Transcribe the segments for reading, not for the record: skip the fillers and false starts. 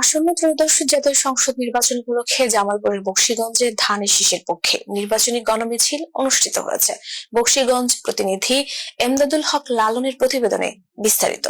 আসন্ন ত্রয়োদশ জাতীয় সংসদ নির্বাচন উপলক্ষে জামালপুরের বকশীগঞ্জে ধানের শীষের পক্ষে নির্বাচনী গণমিছিল অনুষ্ঠিত হয়েছে। বকশীগঞ্জ প্রতিনিধি এমদাদুল হক লালনের প্রতিবেদনে বিস্তারিত।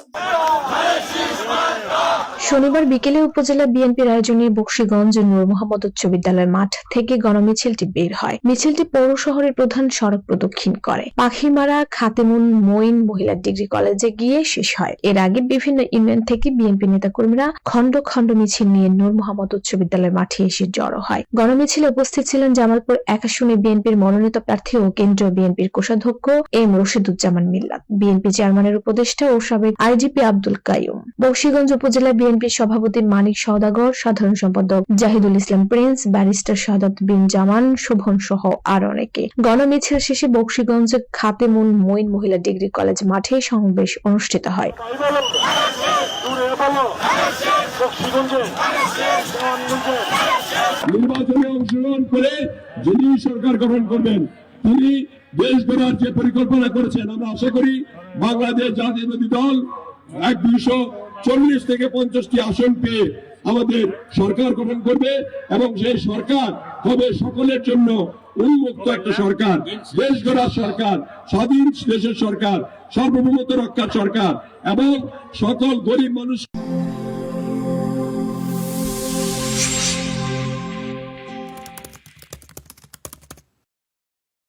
শনিবার বিকেলে উপজেলা বিএনপির আয়োজনে বকশীগঞ্জ নূর মোহাম্মদ উচ্চ বিদ্যালয় মাঠ থেকে গণমিছিলটি বের হয়। মিছিলটি পৌর শহরের প্রধান সড়ক প্রদক্ষিণ করে পাখিমারা খাতেমুন মঈন মহিলা ডিগ্রি কলেজে গিয়ে শেষ হয়। এর আগে বিভিন্ন ইউনিয়ন থেকে বিএনপি নেতাকর্মীরা খণ্ড খণ্ড মিছিল নিয়ে নূর মোহাম্মদ উচ্চ বিদ্যালয় মাঠে এসে জড়ো হয়। গণমিছিলে উপস্থিত ছিলেন জামালপুর ১ আসনে বিএনপির মনোনীত প্রার্থী ও কেন্দ্রীয় বিএনপির কোষাধ্যক্ষ এম রশিদুজ্জামান মিল্লাত, বিএনপি চেয়ারম্যানের উপদেষ্টা ও সাবেক আইজিপি আব্দুল কাইয়ুম, বকশীগঞ্জ উপজেলা বিএনপির সভাপতি মানিক সওদাগর, সাধারণ সম্পাদক জাহিদুল ইসলাম প্রিন্স, ব্যারিস্টার শাহাদাত বিন জামান, শোভন সহ আর অনেকে। গণমিছিল শেষে বকশীগঞ্জ খাতেমুন মঈন মহিলা ডিগ্রি কলেজ মাঠে সমাবেশ অনুষ্ঠিত হয়। নির্বাচনে অংশগ্রহণ করে যিনি সরকার গঠন করবেন তিনি দেশ গড়ার যে পরিকল্পনা করেছেন, আমরা আশা করি বাংলাদেশ জাতীয়তাবাদী দল 240 থেকে 50টি আসন পেয়ে আমাদের সরকার গঠন করবে এবং সেই সরকার হবে সকলের জন্য উন্মুক্ত একটা সরকার, দেশ গড়ার সরকার, স্বাধীন দেশের সরকার, সার্বভৌমত্ব রক্ষার সরকার এবং সকল গরিব মানুষ